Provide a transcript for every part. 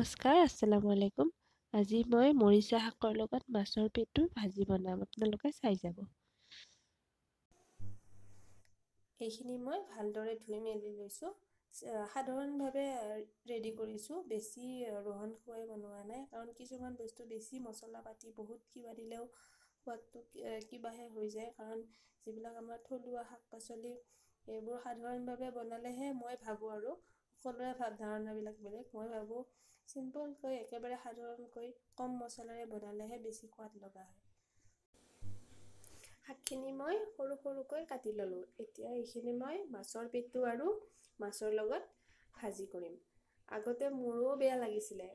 নমস্কাৰ, আসসালামু আলাইকুম। আজি মই মৰিচা শাকৰ লগত মাছৰ পেটুৰ ভাজি বনাম, আপোনালোকে চাই যাব। এইখিনি মই ভালদৰে ধুই মেলি লৈছোঁ। সাধাৰণভাৱে ৰেডি কৰিছোঁ, বেছি ৰহন খুৱাই বনোৱা নাই, কাৰণ কিছুমান বস্তু বেছি মছলা পাতি বহুত কিবা দিলেও সোৱাদটো কিবাহে হৈ যায়। কাৰণ যিবিলাক আমাৰ থলুৱা শাক পাচলি এইবোৰ সাধাৰণভাৱে বনালেহে মই ভাবোঁ, আৰু সকলোৰে ধাৰণাবিলাক বেলেগ। মই ভাবোঁ চিম্পলকৈ একেবাৰে সাধাৰণকৈ কম মছলাৰে বনালেহে বেছি সোৱাদ লগা হয়। শাকখিনি মই সৰু সৰুকৈ কাটি ল'লোঁ। এতিয়া এইখিনি মই মাছৰ পেটু আৰু মাছৰ লগত ভাজি কৰিম। আগতে মোৰো বেয়া লাগিছিলে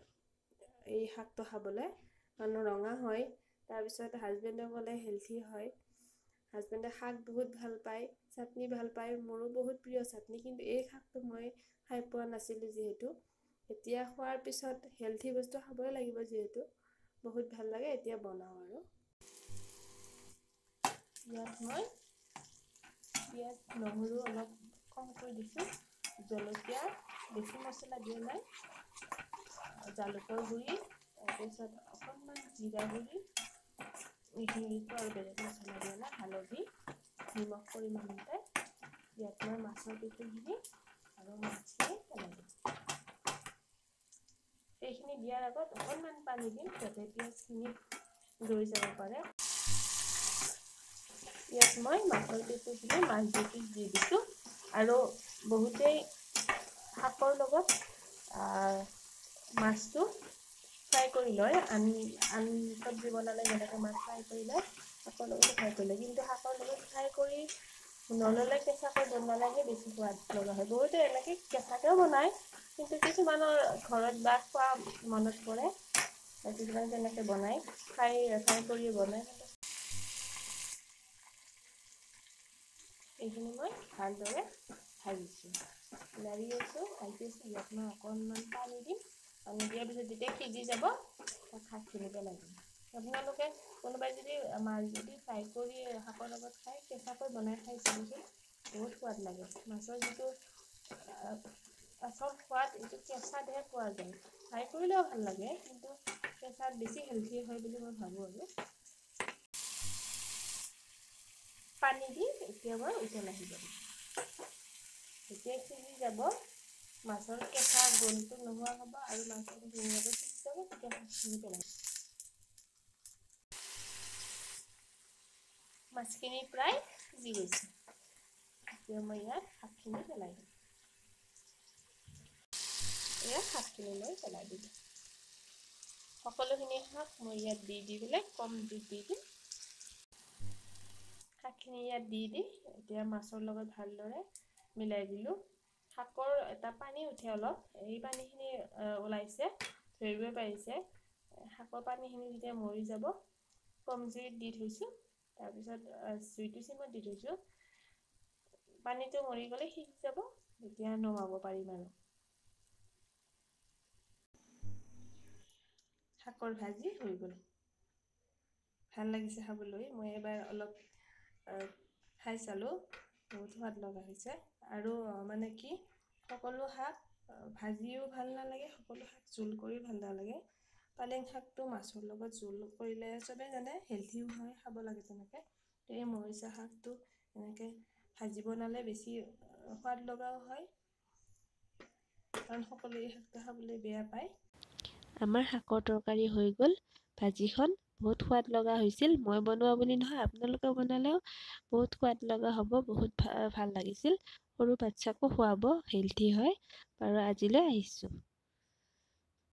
এই শাকটো খাবলৈ, কাৰণ ৰঙা হয়। তাৰপিছত হাজবেণ্ডে ক'লে হেল্থি হয়। হাজবেণ্ডে শাক বহুত ভাল পায়, চাটনি ভাল পায়, মোৰো বহুত প্ৰিয় চাটনি। কিন্তু এই শাকটো মই খাই পোৱা নাছিলোঁ যিহেতু। এতিয়া খোৱাৰ পিছত হেল্থি বস্তু খাবই লাগিব, যিহেতু বহুত ভাল লাগে। এতিয়া বনাওঁ আৰু ইয়াত মই পিঁয়াজ নহৰু অলপ কমকৈ দিছোঁ, জলকীয়া বেছি মছলা দিয়া নাই, জালুকৰ গুড়ি, তাৰপিছত অকণমান জিৰা গুড়ি, এইখিনিতো আৰু বেলেগ মছলা দিয়া নাই, হালধি, নিমখ পৰিমাণতে। ইয়াত মই মাছৰ পেটুখিনি আৰু মাছখিনি পেলাই দিম। এইখিনি দিয়াৰ আগত অকণমান পানী দিম, যাতে পিঁয়াজখিনি ৰৈ যাব পাৰে। ইয়াত মই মাছৰ পেটুখিনি মাছ দুপিচ দি দিছোঁ। আৰু বহুতেই শাকৰ লগত মাছটো ফ্ৰাই কৰি লয়। আন চব্জি বনালে যেনেকৈ মাছ ফ্ৰাই কৰি লয়, শাকৰ লগতো ফ্ৰাই কৰি লয়। কিন্তু শাকৰ লগত ফ্ৰাই কৰি নল'লে কেঁচাকৈ বনালেহে বেছি সোৱাদ লগা হয়। বহুতে এনেকৈ কেঁচাকৈও বনায়, কিন্তু কিছুমানৰ ঘৰত বা খোৱা মনত পৰে, কিছুমানে তেনেকৈ বনায়, ফ্ৰাই কৰিয়ে বনায়। এইখিনি মই ভালদৰে ভাজিছোঁ, লাৰি আছোঁ, ভাজি আছোঁ। ইয়াত মই অকণমান পানী দিম। পানী দিয়াৰ পিছত যেতিয়া সিজি যাব, তাত শাকখিনি পেলাই দিম। আপোনালোকে কোনোবাই যদি মাছ যদি ফ্ৰাই কৰি শাকৰ লগত খাই, কেঁচাকৈ বনাই খাই চাবচোন, বহুত সোৱাদ লাগে। মাছৰ যিটো আচল সোৱাদ, এইটো কেঁচাতহে পোৱা যায়। ফ্ৰাই কৰিলেও ভাল লাগে, কিন্তু কেঁচাত বেছি হেল্থি হয় বুলি মই ভাবোঁ। আৰু পানী দি এতিয়া মই উতলাই দিম। যেতিয়া সিজি যাব, মাছৰ কেঁচা গোন্ধটো নোহোৱা হ'ব আৰু মাছখিনি ধুনীয়াকৈ সিজি যাব, তেতিয়া শাকখিনি পেলাই দিম। মাছখিনি প্ৰায় সিজি গৈছে। এতিয়া মই ইয়াত শাকখিনি পেলাই দিম। এয়া শাকখিনি মই পেলাই দিলোঁ। সকলোখিনি শাক মই ইয়াত দি পেলাই কম জুইত দি দিম। শাকখিনি ইয়াত দি এতিয়া মাছৰ লগত ভালদৰে মিলাই দিলোঁ। শাকৰ এটা পানী উঠে অলপ, এই পানীখিনি ওলাইছে, ধৰিব পাৰিছে। শাকৰ পানীখিনি যেতিয়া মৰি যাব, কম জুইত দি থৈছোঁ। তাৰপিছত জুইটো চিমত দি থৈছোঁ। পানীটো মৰি গ'লে সিজি যাব, তেতিয়া নমাব পাৰিম। আৰু শাকৰ ভাজি হৈ গ'ল। ভাল লাগিছে খাবলৈ। মই এবাৰ অলপ খাই চালোঁ, বহুত সোৱাদ লগা হৈছে। আৰু মানে কি, সকলো শাক ভাজিও ভাল নালাগে, সকলো শাক জোল কৰিও ভাল নালাগে। পালেং শাকটো মাছৰ লগত জোল কৰিলে চবেই জানে হেল্থিও হয়, খাব লাগে তেনেকৈ। এই মৰিচা শাকটো এনেকৈ ভাজি বনালে বেছি সোৱাদ লগাও হয়, কাৰণ সকলোৱে এই শাকটো খাবলৈ বেয়া পায়। আমাৰ শাকৰ তৰকাৰী হৈ গ'ল। ভাজিখন বহুত সোৱাদ লগা হৈছিল। মই বনোৱা বুলি নহয়, আপোনালোকে বনালেও বহুত সোৱাদ লগা হ'ব, বহুত ভাল লাগিছিল। সৰু বাচ্ছাকো খুৱাব, হেল্থি হয়। বাৰু আজিলৈ আহিছোঁ।